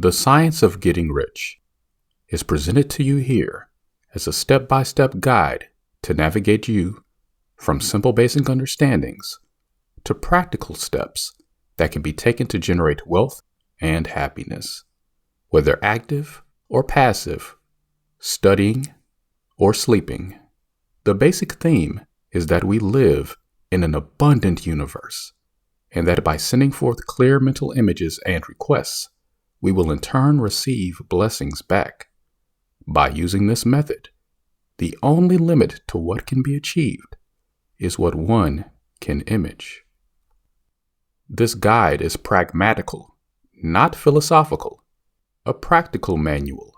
The Science of Getting Rich is presented to you here as a step-by-step guide to navigate you from simple basic understandings to practical steps that can be taken to generate wealth and happiness, whether active or passive, studying or sleeping. The basic theme is that we live in an abundant universe, and that by sending forth clear mental images and requests, we will in turn receive blessings back. By using this method, the only limit to what can be achieved is what one can image. This guide is pragmatical, not philosophical, a practical manual,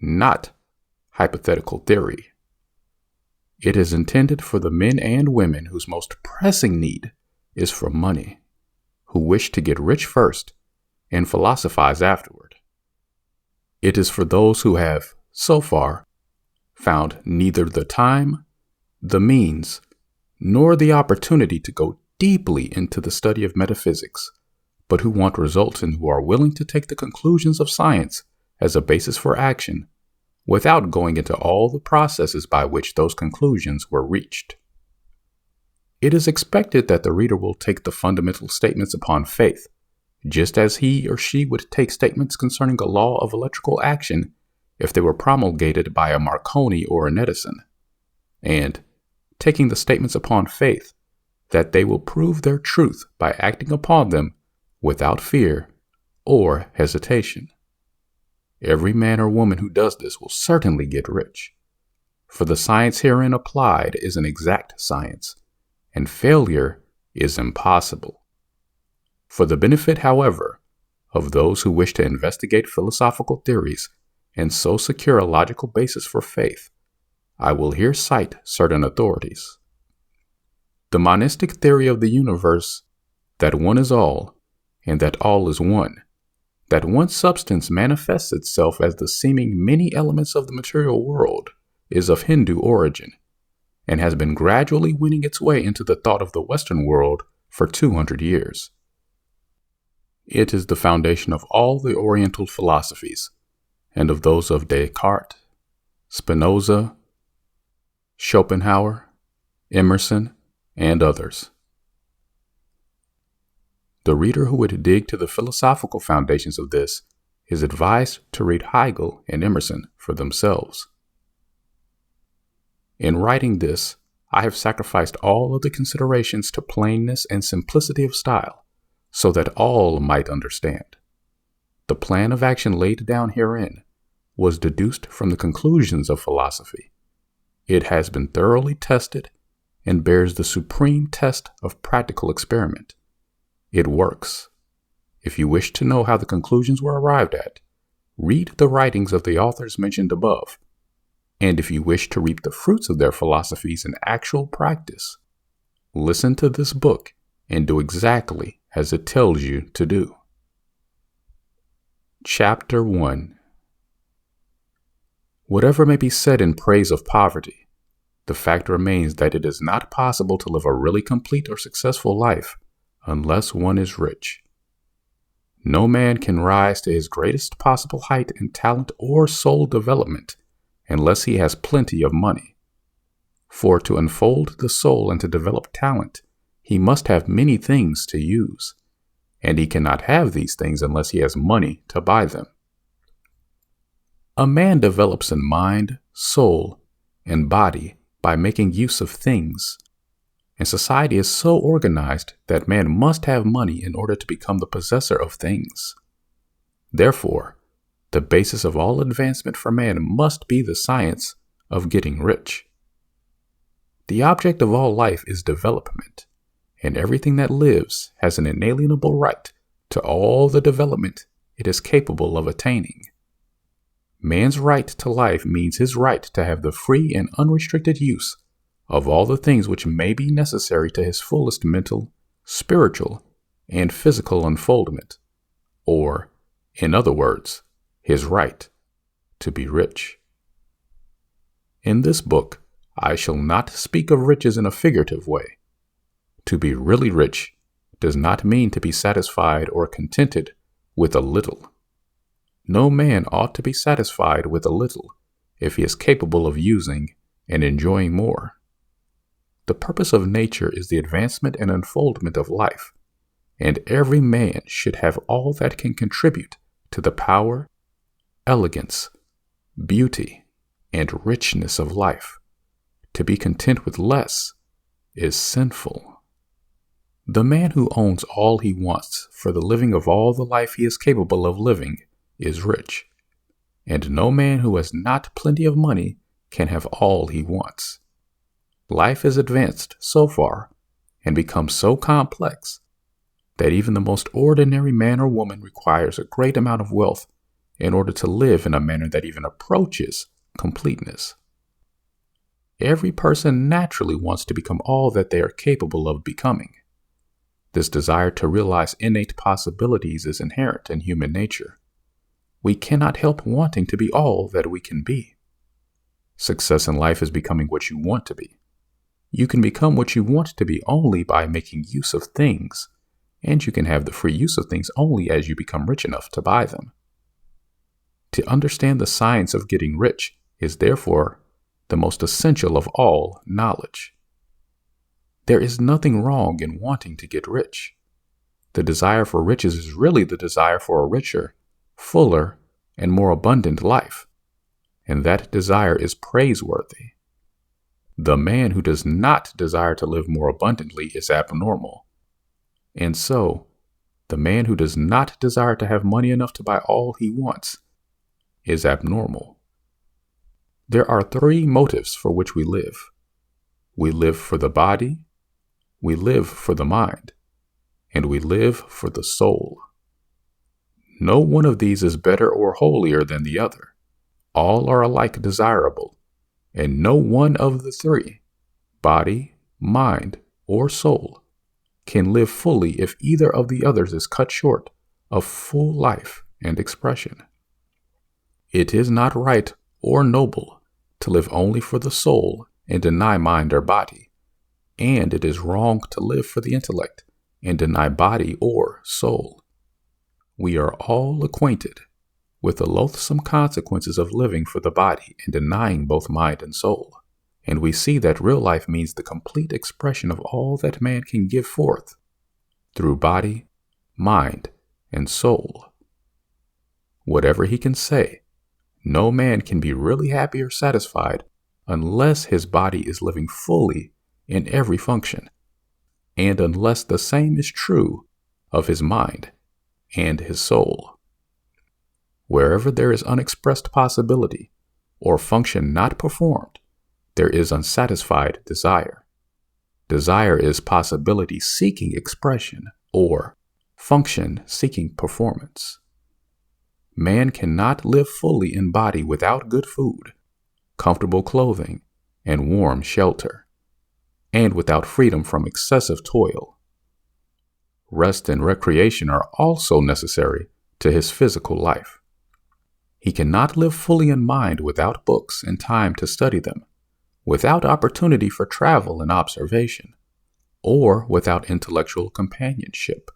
not hypothetical theory. It is intended for the men and women whose most pressing need is for money, who wish to get rich first and philosophize afterward. It is for those who have, so far, found neither the time, the means, nor the opportunity to go deeply into the study of metaphysics, but who want results and who are willing to take the conclusions of science as a basis for action without going into all the processes by which those conclusions were reached. It is expected that the reader will take the fundamental statements upon faith, just as he or she would take statements concerning a law of electrical action if they were promulgated by a Marconi or an Edison, and taking the statements upon faith that they will prove their truth by acting upon them without fear or hesitation. Every man or woman who does this will certainly get rich, for the science herein applied is an exact science, and failure is impossible. For the benefit, however, of those who wish to investigate philosophical theories and so secure a logical basis for faith, I will here cite certain authorities. The monistic theory of the universe, that one is all, and that all is one, that one substance manifests itself as the seeming many elements of the material world, is of Hindu origin, and has been gradually winning its way into the thought of the Western world for 200 years. It is the foundation of all the Oriental philosophies, and of those of Descartes, Spinoza, Schopenhauer, Emerson, and others. The reader who would dig to the philosophical foundations of this is advised to read Hegel and Emerson for themselves. In writing this, I have sacrificed all other considerations to plainness and simplicity of style, so that all might understand. The plan of action laid down herein was deduced from the conclusions of philosophy. It has been thoroughly tested and bears the supreme test of practical experiment. It works. If you wish to know how the conclusions were arrived at, read the writings of the authors mentioned above. And if you wish to reap the fruits of their philosophies in actual practice, listen to this book and do exactly as it tells you to do. Chapter 1. Whatever may be said in praise of poverty, the fact remains that it is not possible to live a really complete or successful life unless one is rich. No man can rise to his greatest possible height in talent or soul development unless he has plenty of money. For to unfold the soul and to develop talent, he must have many things to use, and he cannot have these things unless he has money to buy them. A man develops in mind, soul, and body by making use of things, and society is so organized that man must have money in order to become the possessor of things. Therefore, the basis of all advancement for man must be the science of getting rich. The object of all life is development, and everything that lives has an inalienable right to all the development it is capable of attaining. Man's right to life means his right to have the free and unrestricted use of all the things which may be necessary to his fullest mental, spiritual, and physical unfoldment, or, in other words, his right to be rich. In this book, I shall not speak of riches in a figurative way. To be really rich does not mean to be satisfied or contented with a little. No man ought to be satisfied with a little if he is capable of using and enjoying more. The purpose of nature is the advancement and unfoldment of life, and every man should have all that can contribute to the power, elegance, beauty, and richness of life. To be content with less is sinful. The man who owns all he wants for the living of all the life he is capable of living is rich, and no man who has not plenty of money can have all he wants. Life is advanced so far and becomes so complex that even the most ordinary man or woman requires a great amount of wealth in order to live in a manner that even approaches completeness. Every person naturally wants to become all that they are capable of becoming. This desire to realize innate possibilities is inherent in human nature. We cannot help wanting to be all that we can be. Success in life is becoming what you want to be. You can become what you want to be only by making use of things, and you can have the free use of things only as you become rich enough to buy them. To understand the science of getting rich is therefore the most essential of all knowledge. There is nothing wrong in wanting to get rich. The desire for riches is really the desire for a richer, fuller, and more abundant life, and that desire is praiseworthy. The man who does not desire to live more abundantly is abnormal. And so, the man who does not desire to have money enough to buy all he wants is abnormal. There are three motives for which we live. We live for the body, we live for the mind, and we live for the soul. No one of these is better or holier than the other. All are alike desirable, and no one of the three, body, mind, or soul, can live fully if either of the others is cut short of full life and expression. It is not right or noble to live only for the soul and deny mind or body, and it is wrong to live for the intellect and deny body or soul. We are all acquainted with the loathsome consequences of living for the body and denying both mind and soul, and we see that real life means the complete expression of all that man can give forth through body, mind, and soul. Whatever he can say, no man can be really happy or satisfied unless his body is living fully in every function, and unless the same is true of his mind and his soul. Wherever there is unexpressed possibility or function not performed, there is unsatisfied desire. Desire is possibility seeking expression or function seeking performance. Man cannot live fully in body without good food, comfortable clothing, and warm shelter, and without freedom from excessive toil. Rest and recreation are also necessary to his physical life. He cannot live fully in mind without books and time to study them, without opportunity for travel and observation, or without intellectual companionship.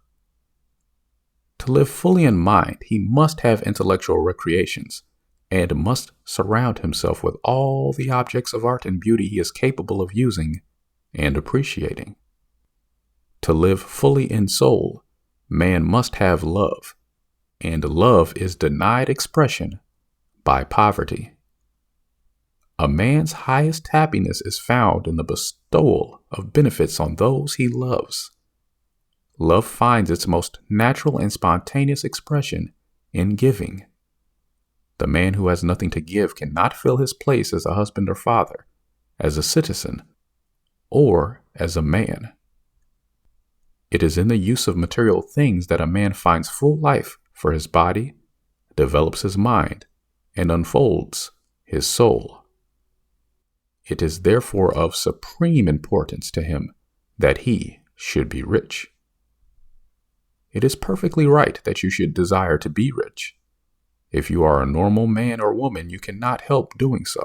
To live fully in mind, he must have intellectual recreations and must surround himself with all the objects of art and beauty he is capable of using and appreciating. To live fully in soul, man must have love, and love is denied expression by poverty. A man's highest happiness is found in the bestowal of benefits on those he loves. Love finds its most natural and spontaneous expression in giving. The man who has nothing to give cannot fill his place as a husband or father, as a citizen, or as a man. It is in the use of material things that a man finds full life for his body, develops his mind, and unfolds his soul. It is therefore of supreme importance to him that he should be rich. It is perfectly right that you should desire to be rich. If you are a normal man or woman, you cannot help doing so.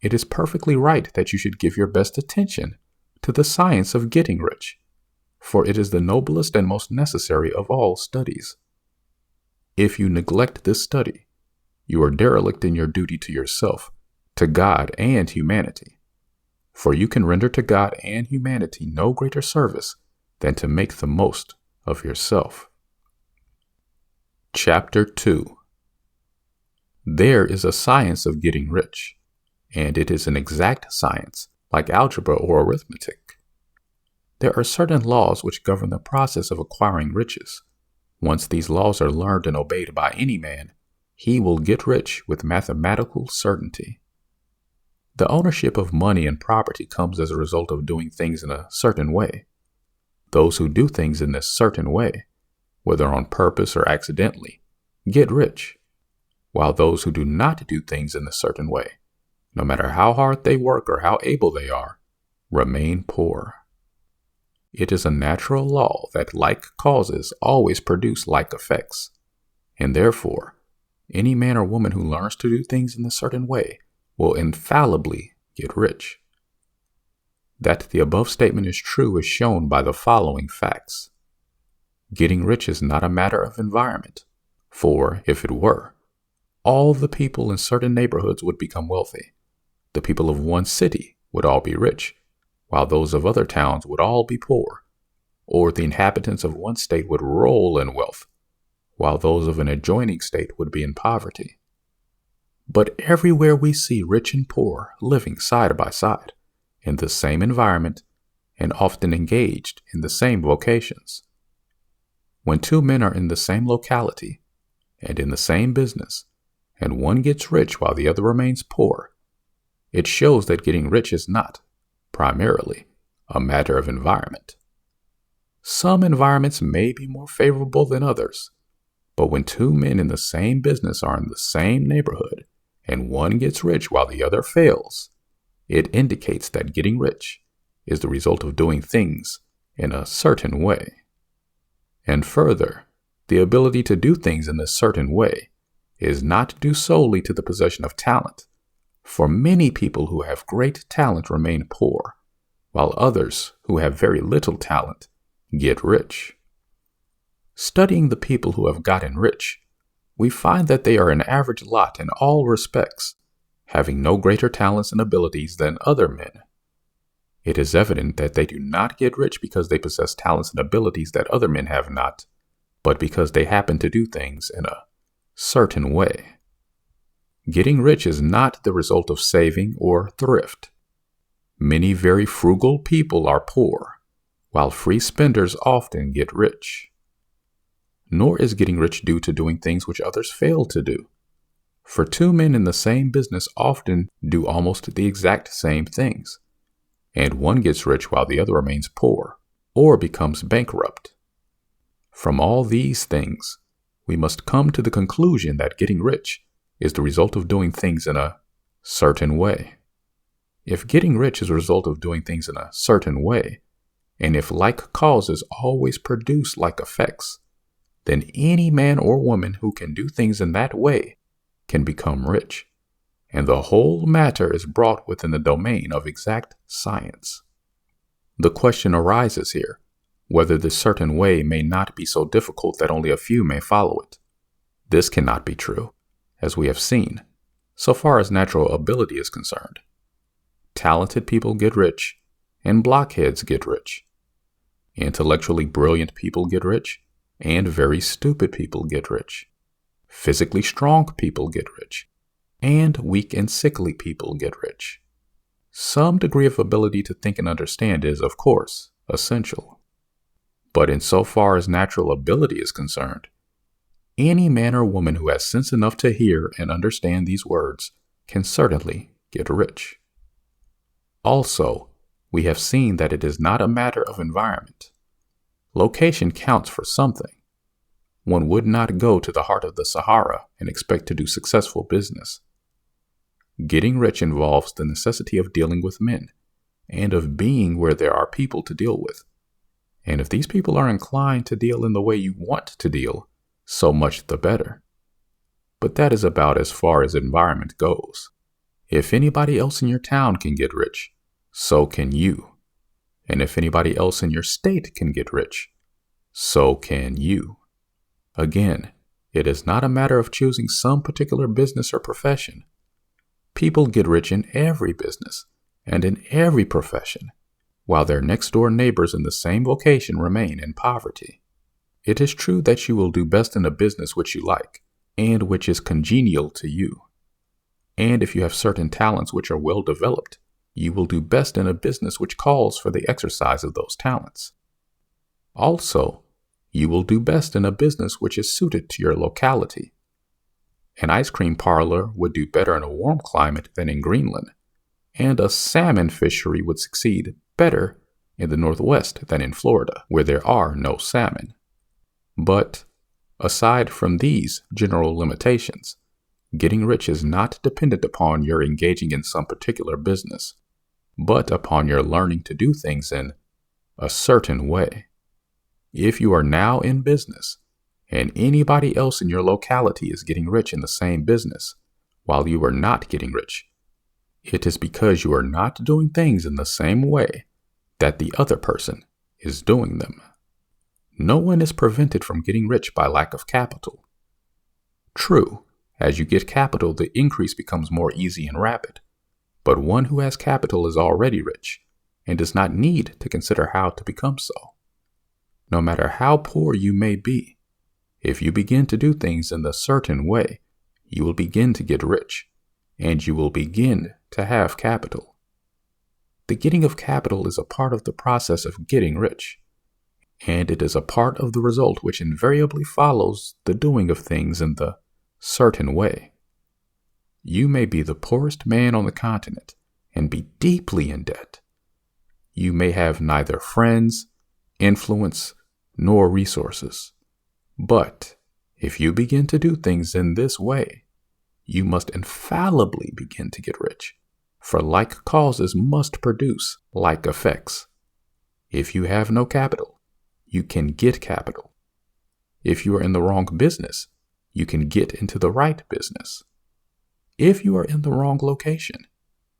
It is perfectly right that you should give your best attention to the science of getting rich, for it is the noblest and most necessary of all studies. If you neglect this study, you are derelict in your duty to yourself, to God and humanity. For you can render to God and humanity no greater service than to make the most of yourself. Chapter 2. There is a science of getting rich, and it is an exact science, like algebra or arithmetic. There are certain laws which govern the process of acquiring riches. Once these laws are learned and obeyed by any man, he will get rich with mathematical certainty. The ownership of money and property comes as a result of doing things in a certain way. Those who do things in this certain way, whether on purpose or accidentally, get rich, while those who do not do things in a certain way, no matter how hard they work or how able they are, remain poor. It is a natural law that like causes always produce like effects, and therefore, any man or woman who learns to do things in a certain way will infallibly get rich. That the above statement is true is shown by the following facts. Getting rich is not a matter of environment, for if it were, all the people in certain neighborhoods would become wealthy. The people of one city would all be rich, while those of other towns would all be poor, or the inhabitants of one state would roll in wealth, while those of an adjoining state would be in poverty. But everywhere we see rich and poor living side by side, in the same environment, and often engaged in the same vocations. When two men are in the same locality, and in the same business, and one gets rich while the other remains poor, it shows that getting rich is not, primarily, a matter of environment. Some environments may be more favorable than others, but when two men in the same business are in the same neighborhood, and one gets rich while the other fails, it indicates that getting rich is the result of doing things in a certain way. And further, the ability to do things in a certain way is not due solely to the possession of talent, for many people who have great talent remain poor, while others who have very little talent get rich. Studying the people who have gotten rich, we find that they are an average lot in all respects, having no greater talents and abilities than other men. It is evident that they do not get rich because they possess talents and abilities that other men have not, but because they happen to do things in a certain way. Getting rich is not the result of saving or thrift. Many very frugal people are poor, while free spenders often get rich. Nor is getting rich due to doing things which others fail to do. For two men in the same business often do almost the exact same things, and one gets rich while the other remains poor or becomes bankrupt. From all these things, we must come to the conclusion that getting rich is the result of doing things in a certain way. If getting rich is a result of doing things in a certain way, and if like causes always produce like effects, then any man or woman who can do things in that way can become rich, and the whole matter is brought within the domain of exact science. The question arises here, whether this certain way may not be so difficult that only a few may follow it. This cannot be true, as we have seen, so far as natural ability is concerned. Talented people get rich, and blockheads get rich. Intellectually brilliant people get rich, and very stupid people get rich. Physically strong people get rich, and weak and sickly people get rich. Some degree of ability to think and understand is, of course, essential. But insofar as natural ability is concerned, any man or woman who has sense enough to hear and understand these words can certainly get rich. Also, we have seen that it is not a matter of environment. Location counts for something. One would not go to the heart of the Sahara and expect to do successful business. Getting rich involves the necessity of dealing with men, and of being where there are people to deal with. And if these people are inclined to deal in the way you want to deal, so much the better. But that is about as far as environment goes. If anybody else in your town can get rich, so can you. And if anybody else in your state can get rich, so can you. Again, It is not a matter of choosing some particular business or profession. People get rich in every business and in every profession, while their next-door neighbors in the same vocation remain in poverty. It is true that you will do best in a business which you like and which is congenial to you. And if you have certain talents which are well developed, you will do best in a business which calls for the exercise of those talents. Also, you will do best in a business which is suited to your locality. An ice cream parlor would do better in a warm climate than in Greenland, and a salmon fishery would succeed better in the Northwest than in Florida, where there are no salmon. But aside from these general limitations, getting rich is not dependent upon your engaging in some particular business, but upon your learning to do things in a certain way. If you are now in business, and anybody else in your locality is getting rich in the same business, while you are not getting rich, it is because you are not doing things in the same way that the other person is doing them. No one is prevented from getting rich by lack of capital. True, as you get capital, the increase becomes more easy and rapid. But one who has capital is already rich and does not need to consider how to become so. No matter how poor you may be, if you begin to do things in a certain way, you will begin to get rich, and you will begin to have capital. The getting of capital is a part of the process of getting rich, and it is a part of the result which invariably follows the doing of things in the certain way. You may be the poorest man on the continent and be deeply in debt. You may have neither friends, influence, nor resources. But if you begin to do things in this way, you must infallibly begin to get rich, for like causes must produce like effects. If you have no capital, you can get capital. If you are in the wrong business, you can get into the right business. If you are in the wrong location,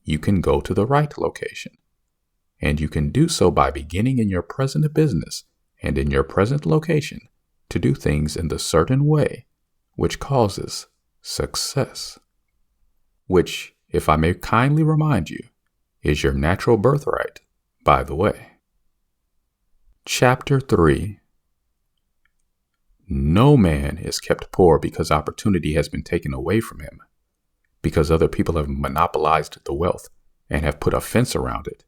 you can go to the right location. And you can do so by beginning in your present business and in your present location to do things in the certain way which causes success. Which, if I may kindly remind you, is your natural birthright, by the way. Chapter 3. No man is kept poor because opportunity has been taken away from him, because other people have monopolized the wealth and have put a fence around it.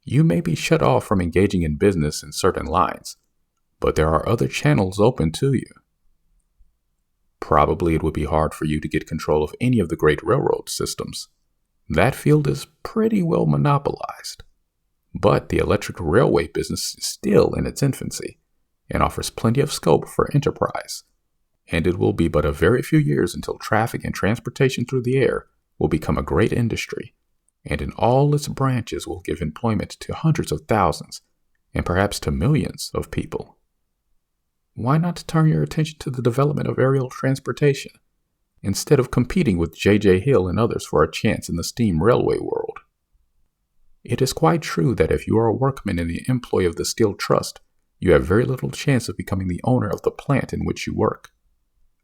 You may be shut off from engaging in business in certain lines, but there are other channels open to you. Probably it would be hard for you to get control of any of the great railroad systems. That field is pretty well monopolized. But the electric railway business is still in its infancy and offers plenty of scope for enterprise. And it will be but a very few years until traffic and transportation through the air will become a great industry, and in all its branches will give employment to hundreds of thousands and perhaps to millions of people. Why not turn your attention to the development of aerial transportation instead of competing with J.J. Hill and others for a chance in the steam railway world? It is quite true that if you are a workman in the employ of the Steel Trust, you have very little chance of becoming the owner of the plant in which you work.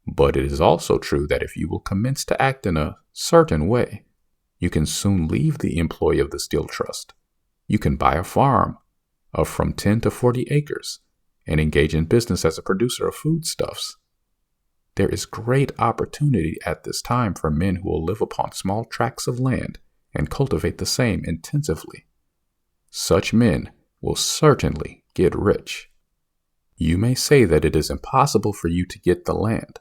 But it is also true that if you will commence to act in a certain way, you can soon leave the employ of the Steel Trust. You can buy a farm of from 10 to 40 acres and engage in business as a producer of foodstuffs. There is great opportunity at this time for men who will live upon small tracts of land and cultivate the same intensively. Such men will certainly get rich. You may say that it is impossible for you to get the land,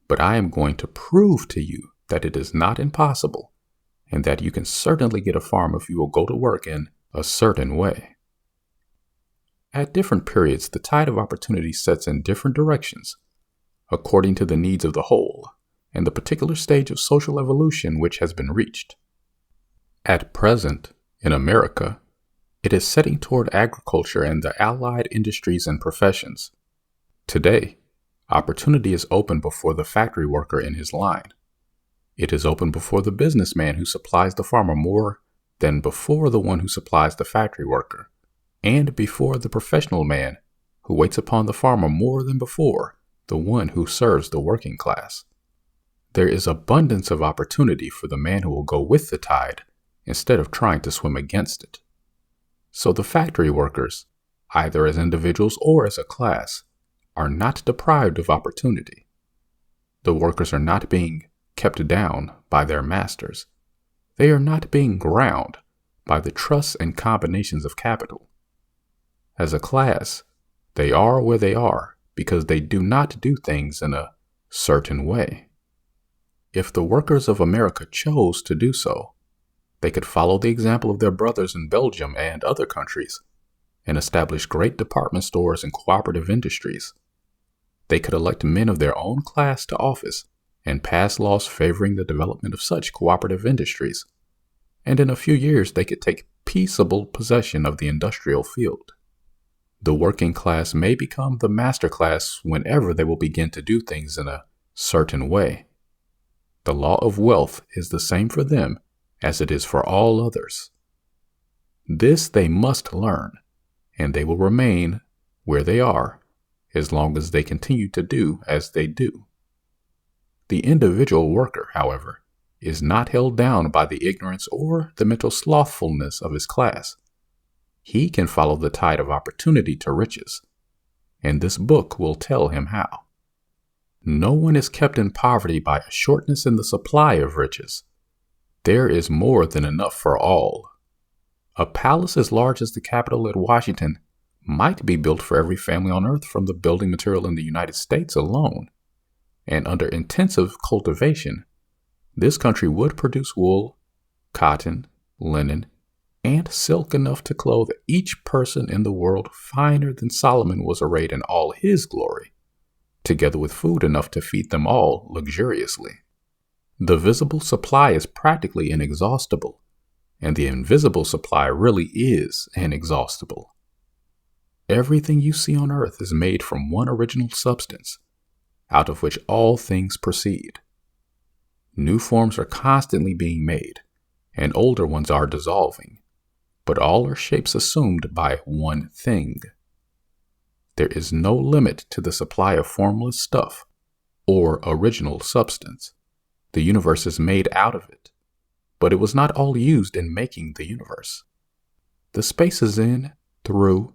but I am going to prove to you that it is not impossible, and that you can certainly get a farm if you will go to work in a certain way. At different periods, the tide of opportunity sets in different directions, according to the needs of the whole and the particular stage of social evolution which has been reached. At present, in America, it is setting toward agriculture and the allied industries and professions. Today, opportunity is open before the factory worker in his line. It is open before the businessman who supplies the farmer more than before the one who supplies the factory worker, and before the professional man who waits upon the farmer more than before the one who serves the working class. There is abundance of opportunity for the man who will go with the tide instead of trying to swim against it. So the factory workers, either as individuals or as a class, are not deprived of opportunity. The workers are not being kept down by their masters. They are not being ground by the trusts and combinations of capital. As a class, they are where they are because they do not do things in a certain way. If the workers of America chose to do so, they could follow the example of their brothers in Belgium and other countries and establish great department stores and cooperative industries. They could elect men of their own class to office and pass laws favoring the development of such cooperative industries. And in a few years, they could take peaceable possession of the industrial field. The working class may become the master class whenever they will begin to do things in a certain way. The law of wealth is the same for them as it is for all others. This they must learn, and they will remain where they are as long as they continue to do as they do. The individual worker, however, is not held down by the ignorance or the mental slothfulness of his class. He can follow the tide of opportunity to riches, and this book will tell him how. No one is kept in poverty by a shortness in the supply of riches. There is more than enough for all. A palace as large as the Capitol at Washington might be built for every family on earth from the building material in the United States alone. And under intensive cultivation, this country would produce wool, cotton, linen, and silk enough to clothe each person in the world finer than Solomon was arrayed in all his glory, together with food enough to feed them all luxuriously. The visible supply is practically inexhaustible, and the invisible supply really is inexhaustible. Everything you see on earth is made from one original substance, out of which all things proceed. New forms are constantly being made, and older ones are dissolving, but all are shapes assumed by one thing. There is no limit to the supply of formless stuff, or original substance. The universe is made out of it, but it was not all used in making the universe. The spaces in, through,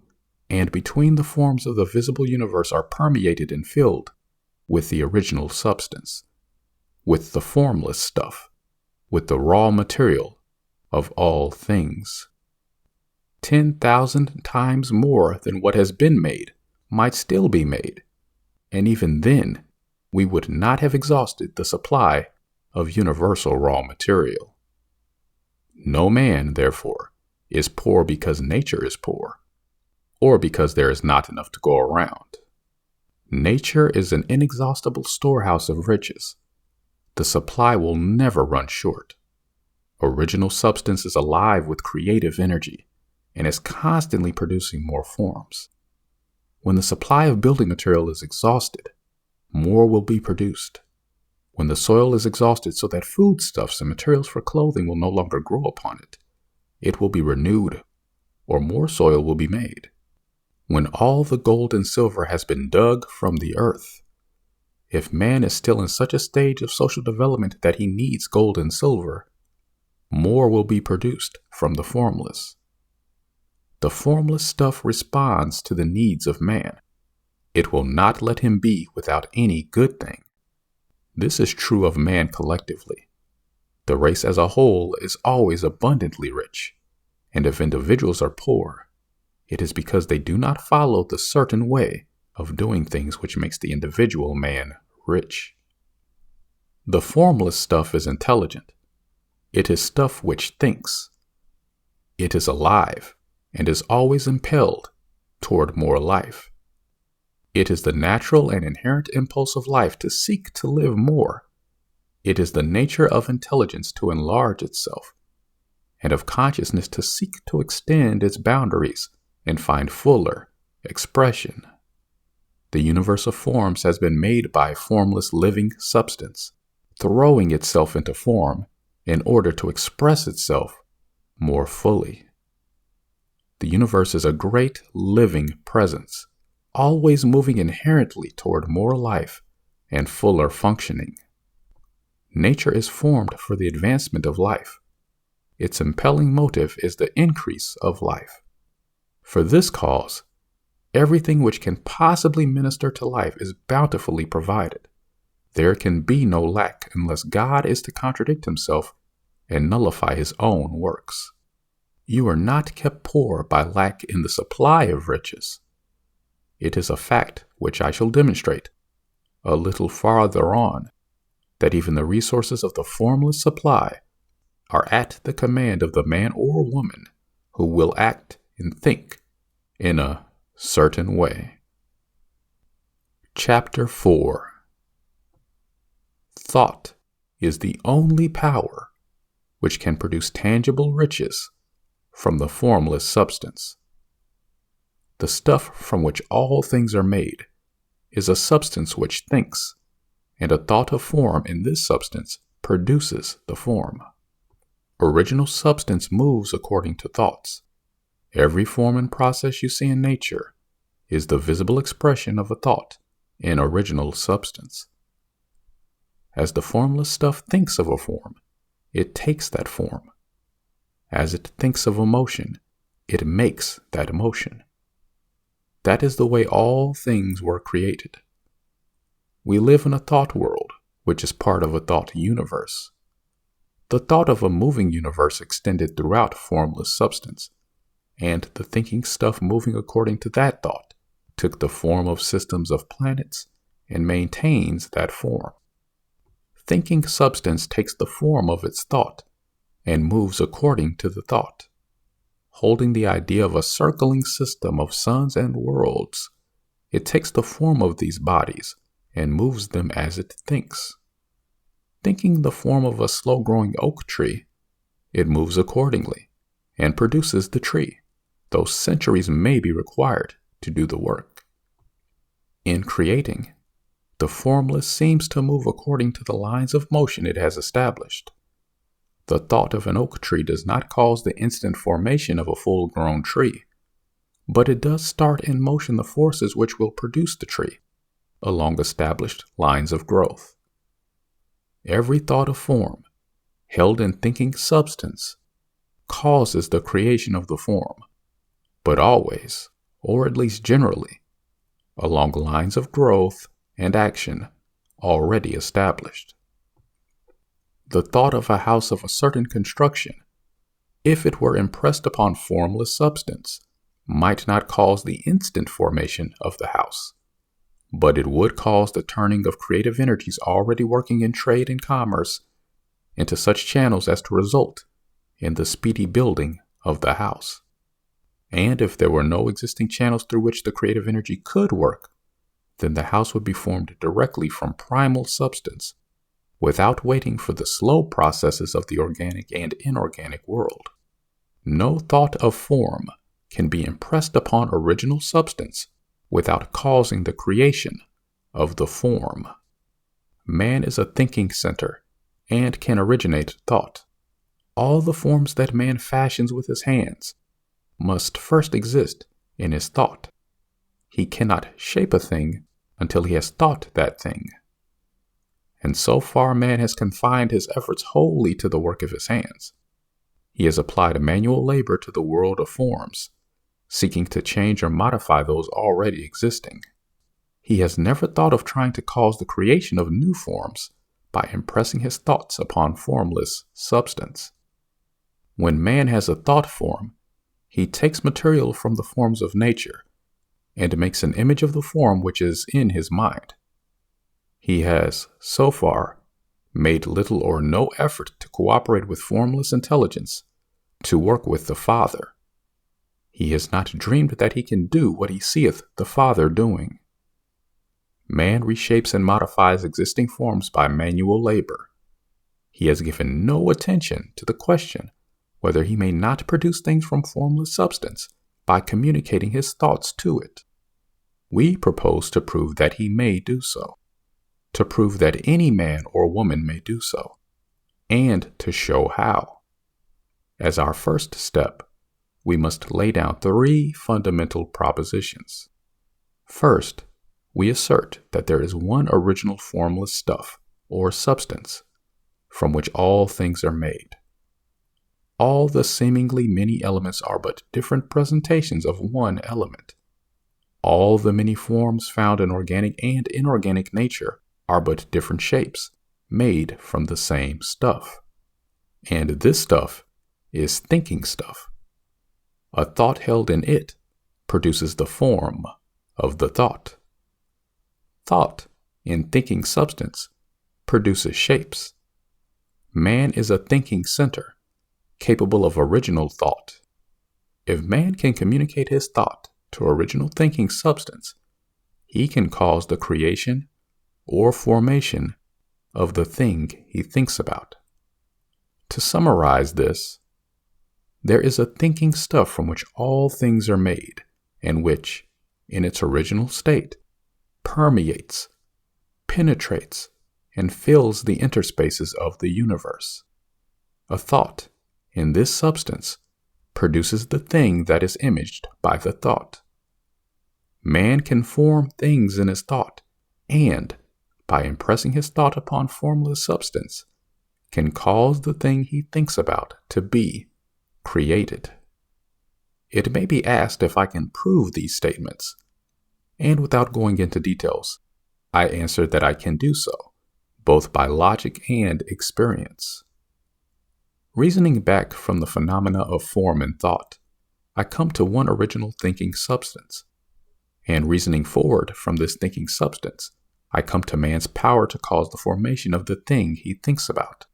and between the forms of the visible universe are permeated and filled with the original substance, with the formless stuff, with the raw material of all things. 10,000 times more than what has been made might still be made, and even then, we would not have exhausted the supply of universal raw material. No man, therefore, is poor because nature is poor, or because there is not enough to go around. Nature is an inexhaustible storehouse of riches. The supply will never run short. Original substance is alive with creative energy and is constantly producing more forms. When the supply of building material is exhausted, more will be produced. When the soil is exhausted so that foodstuffs and materials for clothing will no longer grow upon it, it will be renewed, or more soil will be made. When all the gold and silver has been dug from the earth, if man is still in such a stage of social development that he needs gold and silver, more will be produced from the formless. The formless stuff responds to the needs of man. It will not let him be without any good thing. This is true of man collectively. The race as a whole is always abundantly rich, and if individuals are poor, it is because they do not follow the certain way of doing things which makes the individual man rich. The formless stuff is intelligent. It is stuff which thinks. It is alive and is always impelled toward more life. It is the natural and inherent impulse of life to seek to live more. It is the nature of intelligence to enlarge itself, and of consciousness to seek to extend its boundaries and find fuller expression. The universe of forms has been made by formless living substance, throwing itself into form in order to express itself more fully. The universe is a great living presence, always moving inherently toward more life and fuller functioning. Nature is formed for the advancement of life. Its impelling motive is the increase of life. For this cause, everything which can possibly minister to life is bountifully provided. There can be no lack unless God is to contradict himself and nullify his own works. You are not kept poor by lack in the supply of riches. It is a fact which I shall demonstrate a little farther on, that even the resources of the formless supply are at the command of the man or woman who will act and think in a certain way. Chapter 4. Thought is the only power which can produce tangible riches from the formless substance. The stuff from which all things are made is a substance which thinks, and a thought of form in this substance produces the form. Original substance moves according to thoughts. Every form and process you see in nature is the visible expression of a thought in original substance. As the formless stuff thinks of a form, it takes that form. As it thinks of a motion, it makes that motion. That is the way all things were created. We live in a thought world, which is part of a thought universe. The thought of a moving universe extended throughout formless substance, and the thinking stuff moving according to that thought took the form of systems of planets and maintains that form. Thinking substance takes the form of its thought and moves according to the thought. Holding the idea of a circling system of suns and worlds, it takes the form of these bodies and moves them as it thinks. Thinking the form of a slow-growing oak tree, it moves accordingly and produces the tree, though centuries may be required to do the work. In creating, the formless seems to move according to the lines of motion it has established. The thought of an oak tree does not cause the instant formation of a full-grown tree, but it does start in motion the forces which will produce the tree along established lines of growth. Every thought of form, held in thinking substance, causes the creation of the form, but always, or at least generally, along lines of growth and action already established. The thought of a house of a certain construction, if it were impressed upon formless substance, might not cause the instant formation of the house, but it would cause the turning of creative energies already working in trade and commerce into such channels as to result in the speedy building of the house. And if there were no existing channels through which the creative energy could work, then the house would be formed directly from primal substance, without waiting for the slow processes of the organic and inorganic world. No thought of form can be impressed upon original substance without causing the creation of the form. Man is a thinking center and can originate thought. All the forms that man fashions with his hands must first exist in his thought. He cannot shape a thing until he has thought that thing. And so far man has confined his efforts wholly to the work of his hands. He has applied manual labor to the world of forms, seeking to change or modify those already existing. He has never thought of trying to cause the creation of new forms by impressing his thoughts upon formless substance. When man has a thought form, he takes material from the forms of nature and makes an image of the form which is in his mind. He has, so far, made little or no effort to cooperate with formless intelligence to work with the Father. He has not dreamed that he can do what he seeth the Father doing. Man reshapes and modifies existing forms by manual labor. He has given no attention to the question whether he may not produce things from formless substance by communicating his thoughts to it. We propose to prove that he may do so, to prove that any man or woman may do so, and to show how. As our first step, we must lay down 3 fundamental propositions. First, we assert that there is one original formless stuff, or substance, from which all things are made. All the seemingly many elements are but different presentations of one element. All the many forms found in organic and inorganic nature are but different shapes, made from the same stuff. And this stuff is thinking stuff. A thought held in it produces the form of the thought. Thought, in thinking substance, produces shapes. Man is a thinking center, capable of original thought. If man can communicate his thought to original thinking substance, he can cause the creation or formation of the thing he thinks about. To summarize this, there is a thinking stuff from which all things are made, and which, in its original state, permeates, penetrates, and fills the interspaces of the universe. A thought, in this substance, produces the thing that is imaged by the thought. Man can form things in his thought, and, by impressing his thought upon formless substance, can cause the thing he thinks about to be created. It may be asked if I can prove these statements, and without going into details, I answer that I can do so, both by logic and experience. Reasoning back from the phenomena of form and thought, I come to one original thinking substance, and reasoning forward from this thinking substance, I come to man's power to cause the formation of the thing he thinks about.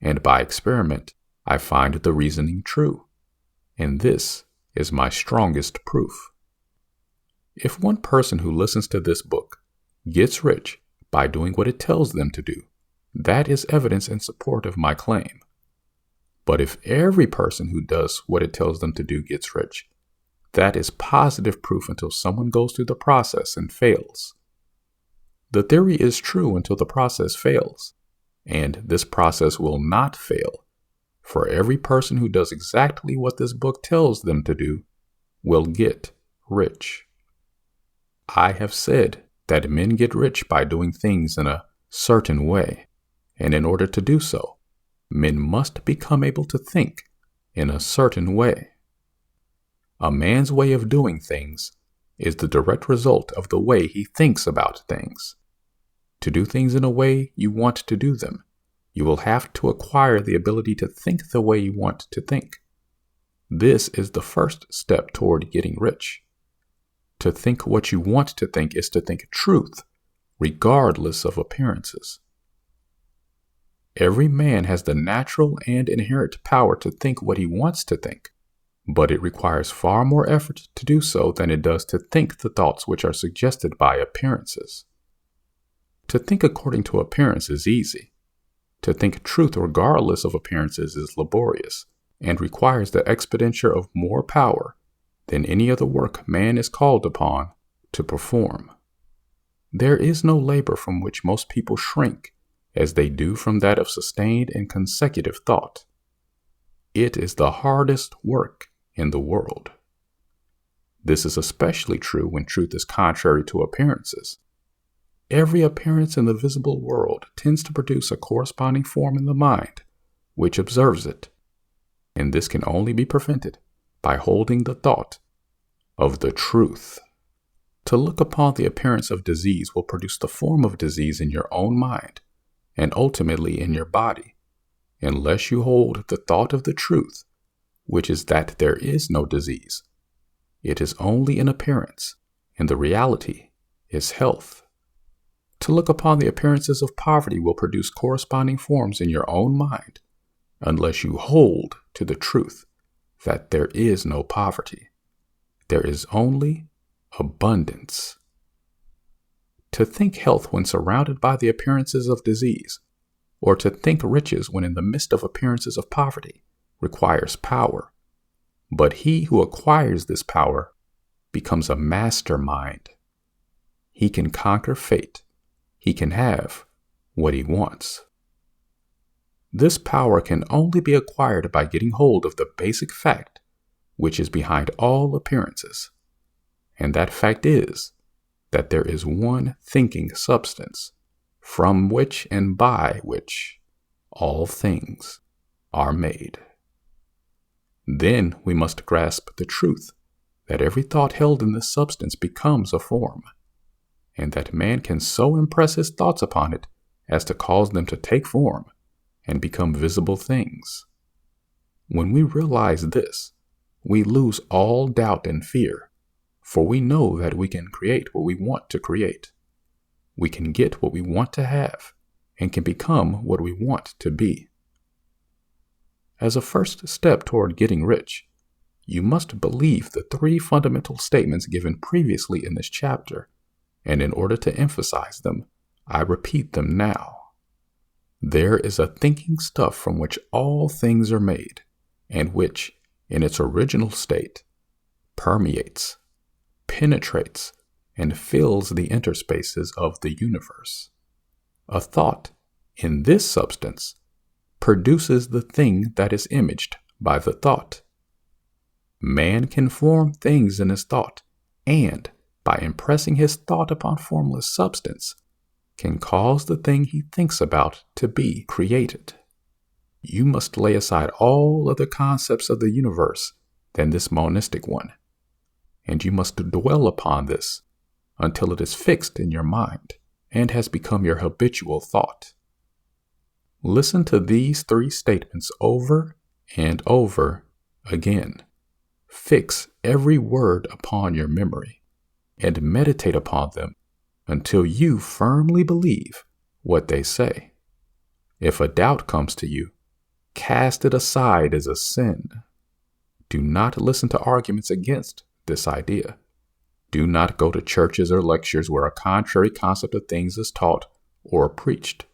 And by experiment, I find the reasoning true, and this is my strongest proof. If one person who listens to this book gets rich by doing what it tells them to do, that is evidence in support of my claim. But if every person who does what it tells them to do gets rich, that is positive proof until someone goes through the process and fails. The theory is true until the process fails, and this process will not fail, for every person who does exactly what this book tells them to do will get rich. I have said that men get rich by doing things in a certain way, and in order to do so, men must become able to think in a certain way. A man's way of doing things is the direct result of the way he thinks about things. To do things in a way you want to do them, you will have to acquire the ability to think the way you want to think. This is the first step toward getting rich. To think what you want to think is to think truth, regardless of appearances. Every man has the natural and inherent power to think what he wants to think, but it requires far more effort to do so than it does to think the thoughts which are suggested by appearances. To think according to appearance is easy. To think truth regardless of appearances is laborious and requires the expenditure of more power than any other work man is called upon to perform. There is no labor from which most people shrink as they do from that of sustained and consecutive thought. It is the hardest work in the world. This is especially true when truth is contrary to appearances. Every appearance in the visible world tends to produce a corresponding form in the mind, which observes it, and this can only be prevented by holding the thought of the truth. To look upon the appearance of disease will produce the form of disease in your own mind, and ultimately in your body, unless you hold the thought of the truth, which is that there is no disease. It is only an appearance, and the reality is health. To look upon the appearances of poverty will produce corresponding forms in your own mind, unless you hold to the truth that there is no poverty. There is only abundance. To think health when surrounded by the appearances of disease, or to think riches when in the midst of appearances of poverty, requires power. But he who acquires this power becomes a mastermind. He can conquer fate. He can have what he wants. This power can only be acquired by getting hold of the basic fact which is behind all appearances. And that fact is that there is one thinking substance, from which and by which all things are made. Then we must grasp the truth that every thought held in this substance becomes a form, and that man can so impress his thoughts upon it as to cause them to take form and become visible things. When we realize this, we lose all doubt and fear, for we know that we can create what we want to create. We can get what we want to have and can become what we want to be. As a first step toward getting rich, you must believe the 3 fundamental statements given previously in this chapter, and in order to emphasize them, I repeat them now. There is a thinking stuff from which all things are made, and which, in its original state, permeates, penetrates, and fills the interspaces of the universe. A thought, in this substance, produces the thing that is imaged by the thought. Man can form things in his thought, and, by impressing his thought upon formless substance, can cause the thing he thinks about to be created. You must lay aside all other concepts of the universe than this monistic one, and you must dwell upon this until it is fixed in your mind and has become your habitual thought. Listen to these 3 statements over and over again. Fix every word upon your memory and meditate upon them until you firmly believe what they say. If a doubt comes to you, cast it aside as a sin. Do not listen to arguments against this idea. Do not go to churches or lectures where a contrary concept of things is taught or preached.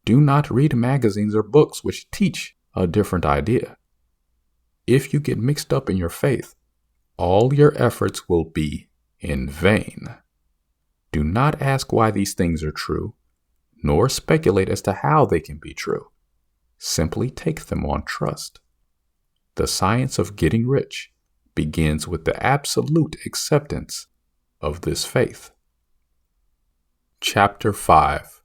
Do not read magazines or books which teach a different idea. If you get mixed up in your faith, all your efforts will be in vain. Do not ask why these things are true, nor speculate as to how they can be true. Simply take them on trust. The science of getting rich begins with the absolute acceptance of this faith. Chapter 5.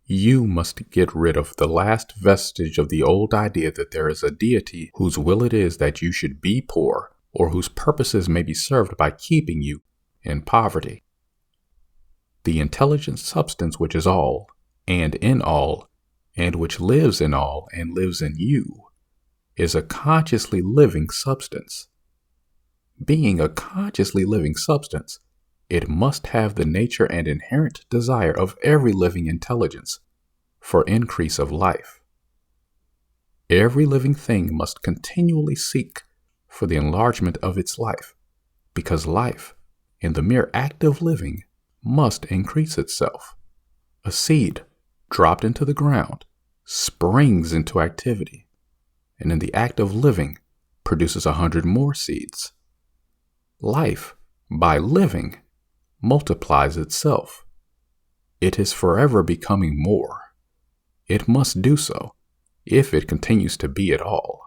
You must get rid of the last vestige of the old idea that there is a deity whose will it is that you should be poor, or whose purposes may be served by keeping you in poverty. The intelligent substance which is all, and in all, and which lives in all and lives in you, is a consciously living substance. Being a consciously living substance, it must have the nature and inherent desire of every living intelligence for increase of life. Every living thing must continually seek for the enlargement of its life, because life, in the mere act of living, must increase itself. A seed, dropped into the ground, springs into activity, and in the act of living, produces 100 more seeds. Life, by living, multiplies itself. It is forever becoming more. It must do so, if it continues to be at all.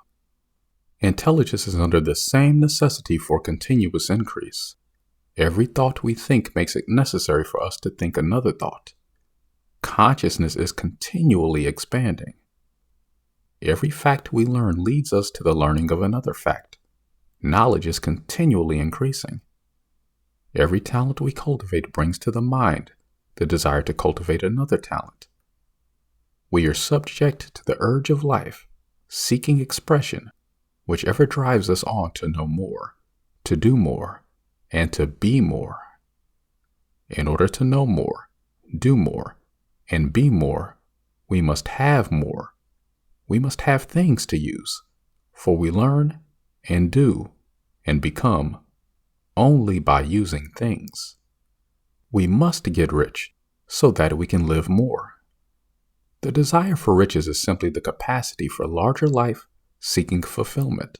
Intelligence is under the same necessity for continuous increase. Every thought we think makes it necessary for us to think another thought. Consciousness is continually expanding. Every fact we learn leads us to the learning of another fact. Knowledge is continually increasing. Every talent we cultivate brings to the mind the desire to cultivate another talent. We are subject to the urge of life, seeking expression, whichever drives us on to know more, to do more, and to be more. In order to know more, do more, and be more, we must have more. We must have things to use, for we learn and do and become only by using things. We must get rich so that we can live more. The desire for riches is simply the capacity for larger life seeking fulfillment.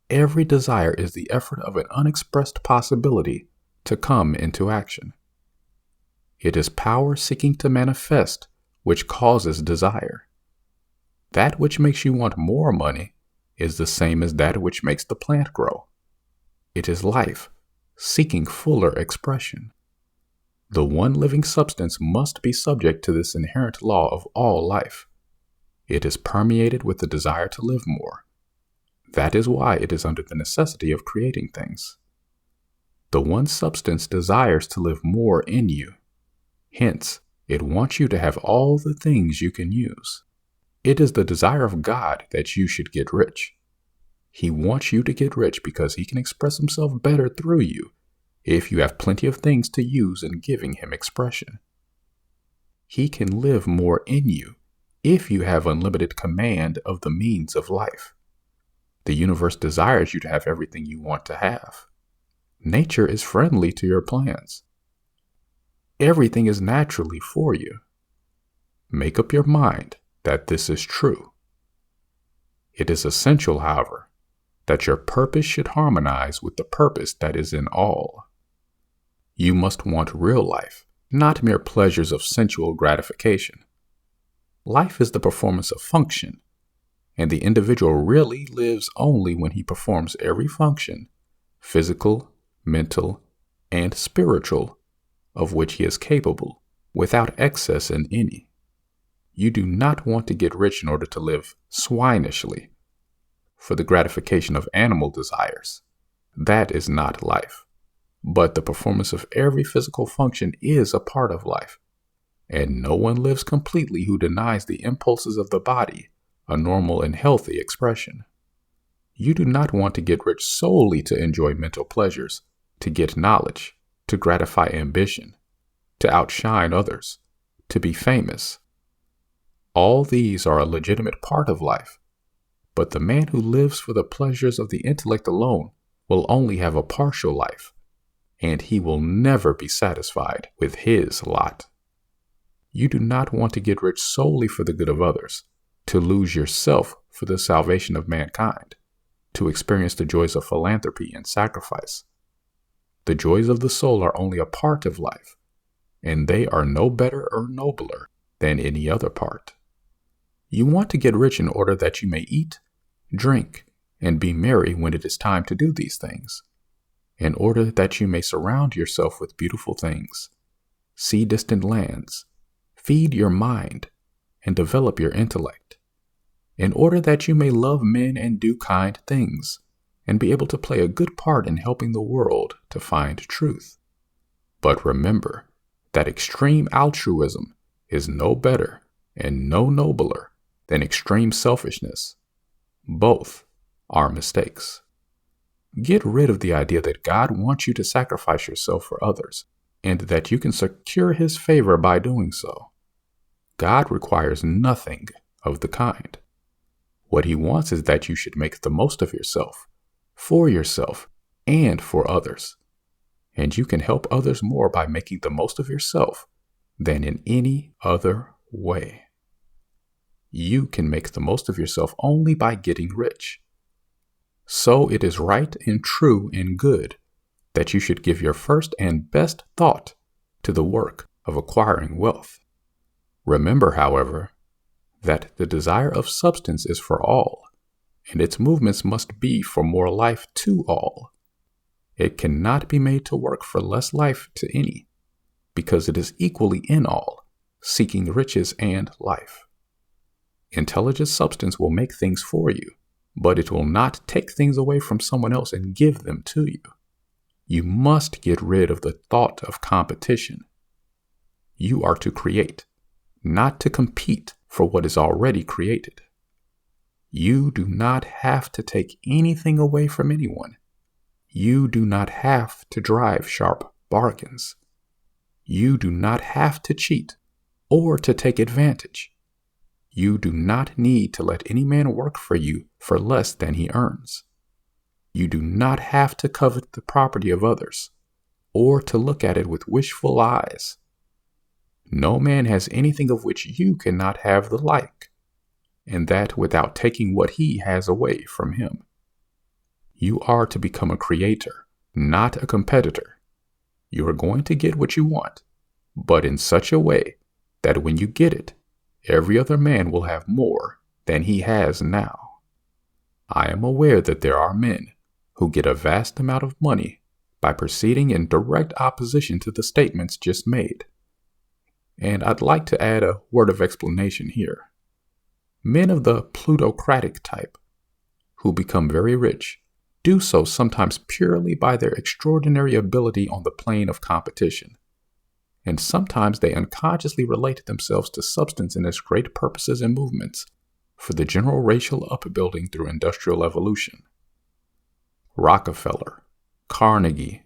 Every desire is the effort of an unexpressed possibility to come into action. It is power seeking to manifest which causes desire. That which makes you want more money is the same as that which makes the plant grow. It is life, seeking fuller expression. The one living substance must be subject to this inherent law of all life. It is permeated with the desire to live more. That is why it is under the necessity of creating things. The one substance desires to live more in you. Hence, it wants you to have all the things you can use. It is the desire of God that you should get rich. He wants you to get rich because he can express himself better through you if you have plenty of things to use in giving him expression. He can live more in you if you have unlimited command of the means of life. The universe desires you to have everything you want to have. Nature is friendly to your plans. Everything is naturally for you. Make up your mind that this is true. It is essential, however, that your purpose should harmonize with the purpose that is in all. You must want real life, not mere pleasures of sensual gratification. Life is the performance of function, and the individual really lives only when he performs every function, physical, mental, and spiritual, of which he is capable, without excess in any. You do not want to get rich in order to live swinishly, for the gratification of animal desires. That is not life. But the performance of every physical function is a part of life, and no one lives completely who denies the impulses of the body a normal and healthy expression. You do not want to get rich solely to enjoy mental pleasures, to get knowledge, to gratify ambition, to outshine others, to be famous. All these are a legitimate part of life, but the man who lives for the pleasures of the intellect alone will only have a partial life, and he will never be satisfied with his lot. You do not want to get rich solely for the good of others, to lose yourself for the salvation of mankind, to experience the joys of philanthropy and sacrifice. The joys of the soul are only a part of life, and they are no better or nobler than any other part. You want to get rich in order that you may eat, drink, and be merry when it is time to do these things, in order that you may surround yourself with beautiful things, see distant lands, feed your mind, and develop your intellect, in order that you may love men and do kind things, and be able to play a good part in helping the world to find truth. But remember that extreme altruism is no better and no nobler than extreme selfishness. Both are mistakes. Get rid of the idea that God wants you to sacrifice yourself for others, and that you can secure his favor by doing so. God requires nothing of the kind. What he wants is that you should make the most of yourself, for yourself, and for others. And you can help others more by making the most of yourself than in any other way. You can make the most of yourself only by getting rich. So it is right and true and good that you should give your first and best thought to the work of acquiring wealth. Remember, however, that the desire of substance is for all, and its movements must be for more life to all. It cannot be made to work for less life to any, because it is equally in all, seeking riches and life. Intelligent substance will make things for you, but it will not take things away from someone else and give them to you. You must get rid of the thought of competition. You are to create, not to compete for what is already created. You do not have to take anything away from anyone. You do not have to drive sharp bargains. You do not have to cheat or to take advantage. You do not need to let any man work for you for less than he earns. You do not have to covet the property of others or to look at it with wishful eyes. No man has anything of which you cannot have the like, and that without taking what he has away from him. You are to become a creator, not a competitor. You are going to get what you want, but in such a way that when you get it, every other man will have more than he has now. I am aware that there are men who get a vast amount of money by proceeding in direct opposition to the statements just made. And I'd like to add a word of explanation here. Men of the plutocratic type, who become very rich, do so sometimes purely by their extraordinary ability on the plane of competition. And sometimes they unconsciously relate themselves to substance and its great purposes and movements for the general racial upbuilding through industrial evolution. Rockefeller, Carnegie,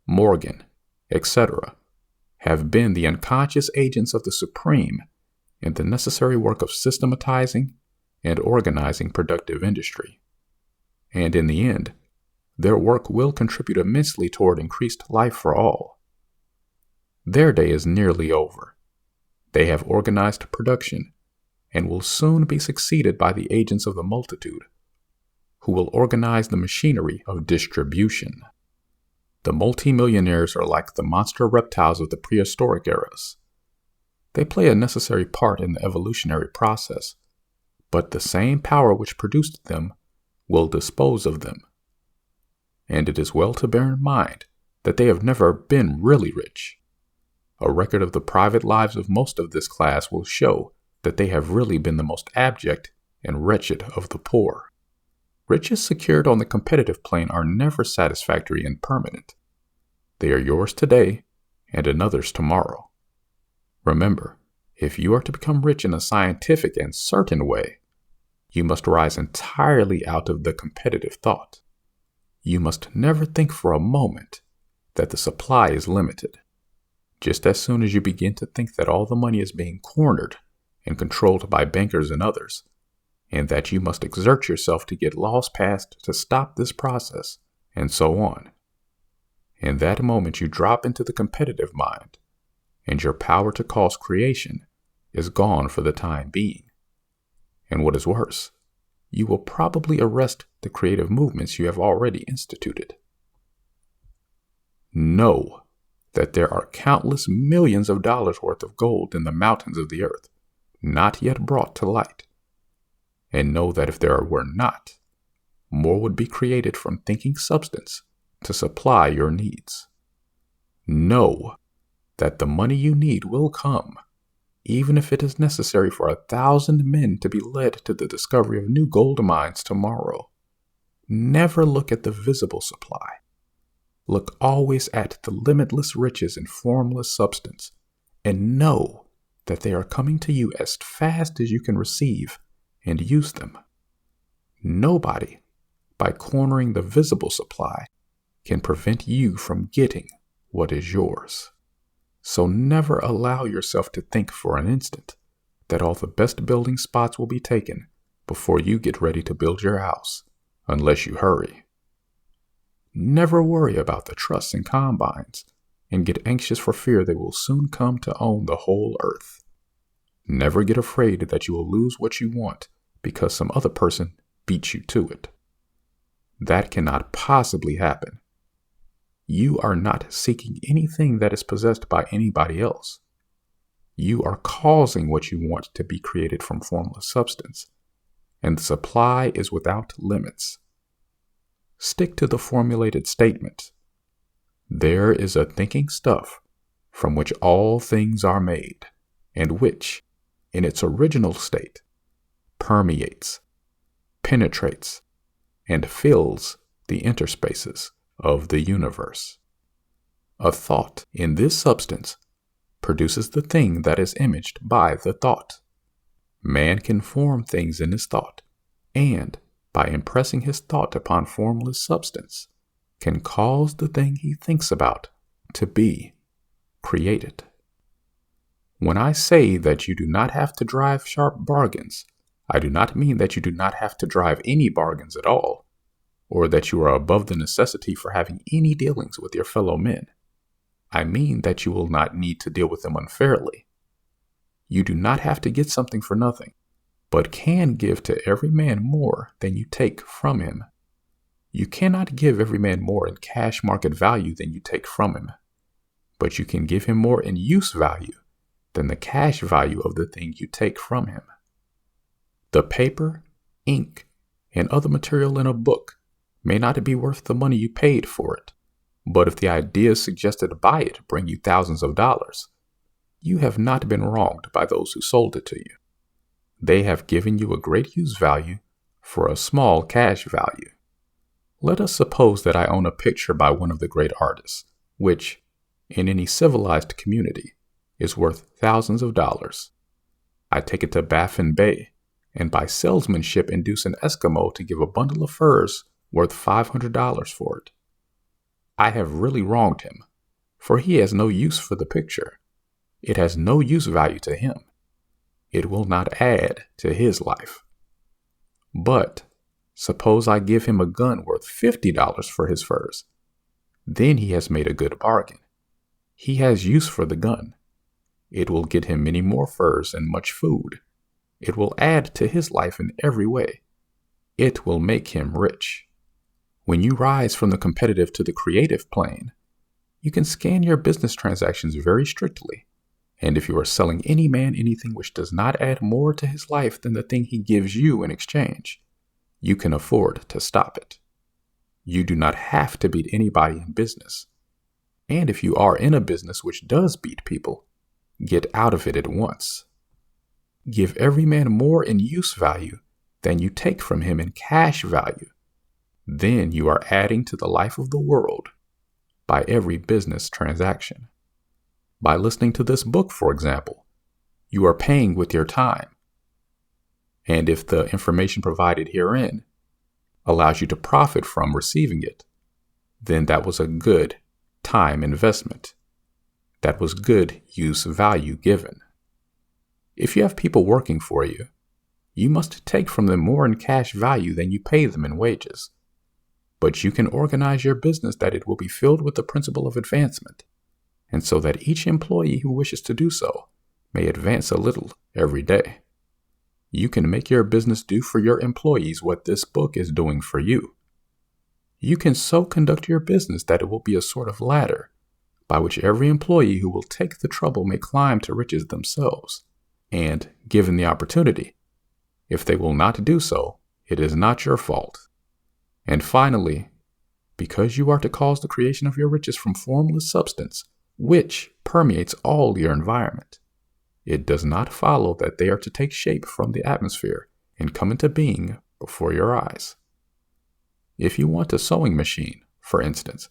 Morgan, etc. have been the unconscious agents of the supreme in the necessary work of systematizing and organizing productive industry. And in the end, their work will contribute immensely toward increased life for all. Their day is nearly over. They have organized production and will soon be succeeded by the agents of the multitude, who will organize the machinery of distribution. The multimillionaires are like the monster reptiles of the prehistoric eras. They play a necessary part in the evolutionary process, but the same power which produced them will dispose of them. And it is well to bear in mind that they have never been really rich. A record of the private lives of most of this class will show that they have really been the most abject and wretched of the poor. Riches secured on the competitive plane are never satisfactory and permanent. They are yours today and another's tomorrow. Remember, if you are to become rich in a scientific and certain way, you must rise entirely out of the competitive thought. You must never think for a moment that the supply is limited. Just as soon as you begin to think that all the money is being cornered and controlled by bankers and others, and that you must exert yourself to get laws passed to stop this process, and so on. In that moment, you drop into the competitive mind, and your power to cause creation is gone for the time being. And what is worse, you will probably arrest the creative movements you have already instituted. Know that there are countless millions of dollars worth of gold in the mountains of the earth, not yet brought to light. And know that if there were not, more would be created from thinking substance to supply your needs. Know that the money you need will come, even if it is necessary for 1,000 men to be led to the discovery of new gold mines tomorrow. Never look at the visible supply. Look always at the limitless riches in formless substance, and know that they are coming to you as fast as you can receive and use them. Nobody, by cornering the visible supply, can prevent you from getting what is yours. So never allow yourself to think for an instant that all the best building spots will be taken before you get ready to build your house, unless you hurry. Never worry about the trusts and combines and get anxious for fear they will soon come to own the whole earth. Never get afraid that you will lose what you want because some other person beats you to it. That cannot possibly happen. You are not seeking anything that is possessed by anybody else. You are causing what you want to be created from formless substance, and the supply is without limits. Stick to the formulated statement. There is a thinking stuff from which all things are made, and which, in its original state, permeates, penetrates, and fills the interspaces of the universe. A thought in this substance produces the thing that is imaged by the thought. Man can form things in his thought, and, by impressing his thought upon formless substance, can cause the thing he thinks about to be created. When I say that you do not have to drive sharp bargains, I do not mean that you do not have to drive any bargains at all, or that you are above the necessity for having any dealings with your fellow men. I mean that you will not need to deal with them unfairly. You do not have to get something for nothing, but can give to every man more than you take from him. You cannot give every man more in cash market value than you take from him, but you can give him more in use value than the cash value of the thing you take from him. The paper, ink, and other material in a book may not be worth the money you paid for it, But if the ideas suggested by it bring you thousands of dollars, you have not been wronged by those who sold it to you. They have given you a great use value for a small cash value. Let us suppose that I own a picture by one of the great artists, which, in any civilized community, is worth thousands of dollars. I take it to Baffin Bay and by salesmanship induce an Eskimo to give a bundle of furs worth $500 for it. I have really wronged him, for he has no use for the picture. It has no use value to him. It will not add to his life. But suppose I give him a gun worth $50 for his furs. Then he has made a good bargain. He has use for the gun. It will get him many more furs and much food. It will add to his life in every way. It will make him rich. When you rise from the competitive to the creative plane, you can scan your business transactions very strictly. And if you are selling any man anything which does not add more to his life than the thing he gives you in exchange, you can afford to stop it. You do not have to beat anybody in business. And if you are in a business which does beat people, get out of it at once. Give every man more in use value than you take from him in cash value. Then you are adding to the life of the world by every business transaction. By listening to this book, for example, you are paying with your time. And if the information provided herein allows you to profit from receiving it, then that was a good time investment. That was good use value given. If you have people working for you, you must take from them more in cash value than you pay them in wages. But you can organize your business that it will be filled with the principle of advancement, and so that each employee who wishes to do so may advance a little every day. You can make your business do for your employees what this book is doing for you. You can so conduct your business that it will be a sort of ladder by which every employee who will take the trouble may climb to riches themselves. And, given the opportunity, if they will not do so, it is not your fault. And finally, because you are to cause the creation of your riches from formless substance, which permeates all your environment, it does not follow that they are to take shape from the atmosphere and come into being before your eyes. If you want a sewing machine, for instance,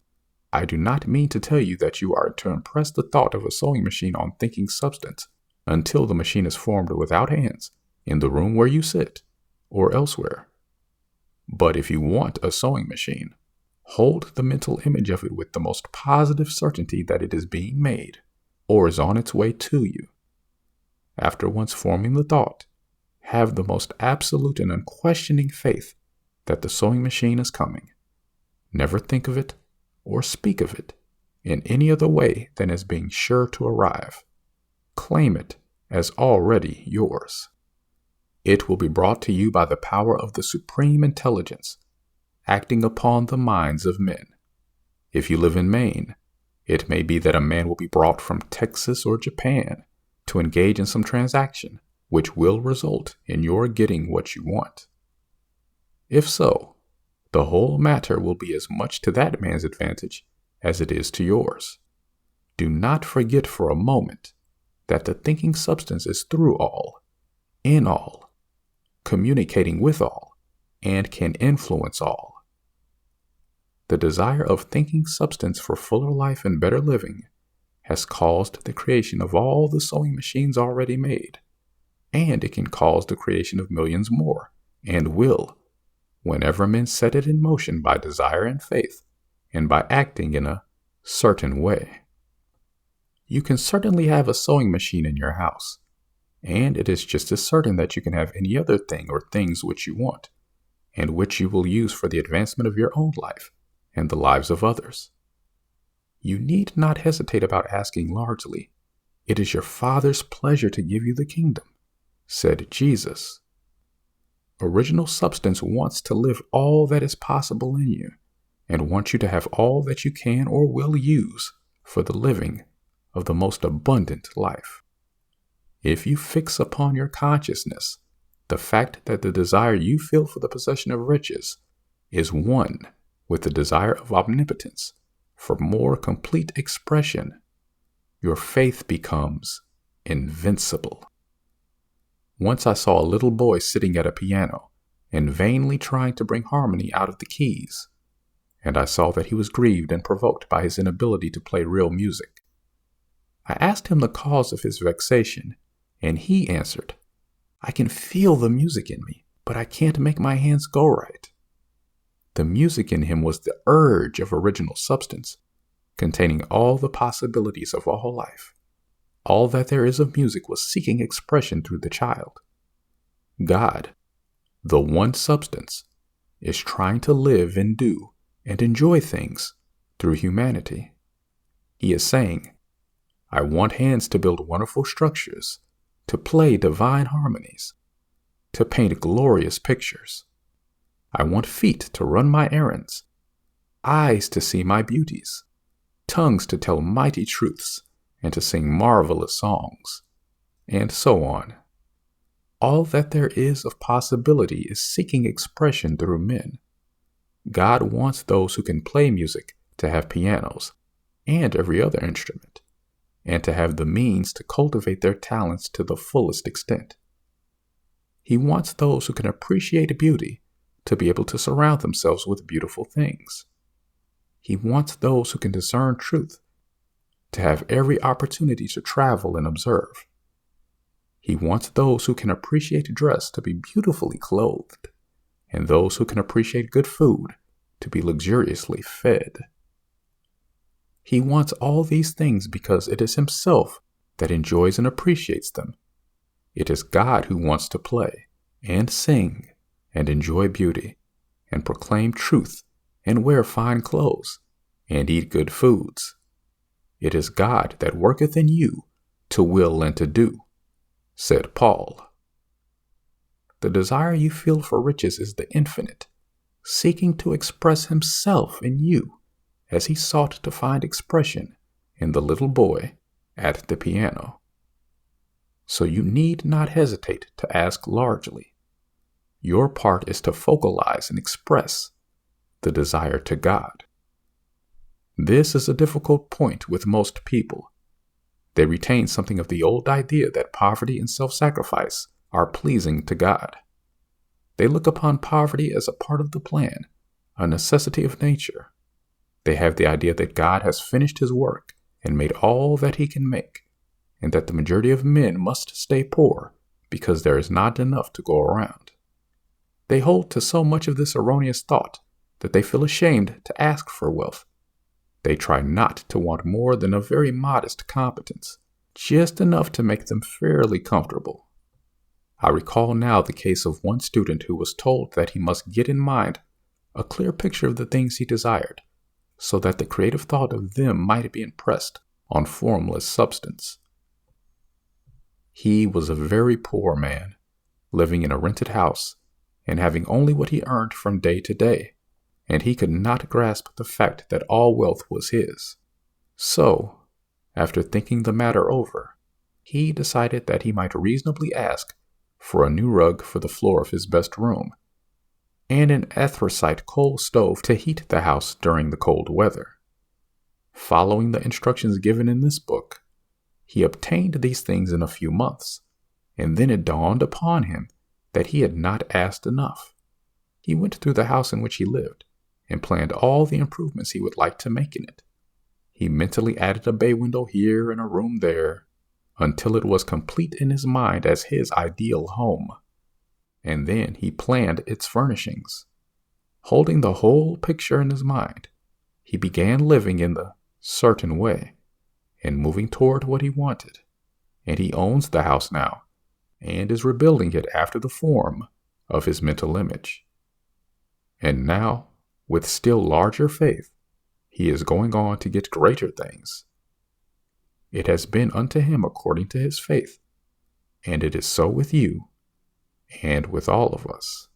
I do not mean to tell you that you are to impress the thought of a sewing machine on thinking substance until the machine is formed without hands in the room where you sit or elsewhere. But if you want a sewing machine, hold the mental image of it with the most positive certainty that it is being made or is on its way to you. After once forming the thought, have the most absolute and unquestioning faith that the sewing machine is coming. Never think of it or speak of it in any other way than as being sure to arrive. Claim it as already yours. It will be brought to you by the power of the supreme intelligence acting upon the minds of men. If you live in Maine, it may be that a man will be brought from Texas or Japan to engage in some transaction which will result in your getting what you want. If so, the whole matter will be as much to that man's advantage as it is to yours. Do not forget for a moment that the thinking substance is through all, in all, communicating with all, and can influence all. The desire of thinking substance for fuller life and better living has caused the creation of all the sewing machines already made, and it can cause the creation of millions more, and will, whenever men set it in motion by desire and faith, and by acting in a certain way. You can certainly have a sewing machine in your house, and it is just as certain that you can have any other thing or things which you want, and which you will use for the advancement of your own life and the lives of others. You need not hesitate about asking largely. It is your Father's pleasure to give you the kingdom, said Jesus. Original substance wants to live all that is possible in you, and wants you to have all that you can or will use for the living of the most abundant life. If you fix upon your consciousness the fact that the desire you feel for the possession of riches is one with the desire of omnipotence for more complete expression, your faith becomes invincible. Once I saw a little boy sitting at a piano and vainly trying to bring harmony out of the keys, and I saw that he was grieved and provoked by his inability to play real music. I asked him the cause of his vexation, and he answered, "I can feel the music in me, but I can't make my hands go right." The music in him was the urge of original substance, containing all the possibilities of all life. All that there is of music was seeking expression through the child. God, the one substance, is trying to live and do and enjoy things through humanity. He is saying, "I want hands to build wonderful structures, to play divine harmonies, to paint glorious pictures. I want feet to run my errands, eyes to see my beauties, tongues to tell mighty truths, and to sing marvelous songs," and so on. All that there is of possibility is seeking expression through men. God wants those who can play music to have pianos and every other instrument, and to have the means to cultivate their talents to the fullest extent. He wants those who can appreciate beauty to be able to surround themselves with beautiful things. He wants those who can discern truth to have every opportunity to travel and observe. He wants those who can appreciate dress to be beautifully clothed, and those who can appreciate good food to be luxuriously fed. He wants all these things because it is himself that enjoys and appreciates them. It is God who wants to play and sing and enjoy beauty and proclaim truth and wear fine clothes and eat good foods. It is God that worketh in you to will and to do, said Paul. The desire you feel for riches is the infinite, seeking to express himself in you as he sought to find expression in the little boy at the piano. So you need not hesitate to ask largely. Your part is to focalize and express the desire to God. This is a difficult point with most people. They retain something of the old idea that poverty and self-sacrifice are pleasing to God. They look upon poverty as a part of the plan, a necessity of nature. They have the idea that God has finished his work and made all that he can make, and that the majority of men must stay poor because there is not enough to go around. They hold to so much of this erroneous thought that they feel ashamed to ask for wealth. They try not to want more than a very modest competence, just enough to make them fairly comfortable. I recall now the case of one student who was told that he must get in mind a clear picture of the things he desired, so that the creative thought of them might be impressed on formless substance. He was a very poor man, living in a rented house and having only what he earned from day to day, and he could not grasp the fact that all wealth was his. So, after thinking the matter over, he decided that he might reasonably ask for a new rug for the floor of his best room, and an anthracite coal stove to heat the house during the cold weather. Following the instructions given in this book, he obtained these things in a few months, and then it dawned upon him that he had not asked enough. He went through the house in which he lived and planned all the improvements he would like to make in it. He mentally added a bay window here and a room there, until it was complete in his mind as his ideal home. And then he planned its furnishings. Holding the whole picture in his mind, he began living in the certain way and moving toward what he wanted. And he owns the house now and is rebuilding it after the form of his mental image. And now, with still larger faith, he is going on to get greater things. It has been unto him according to his faith, and it is so with you and with all of us.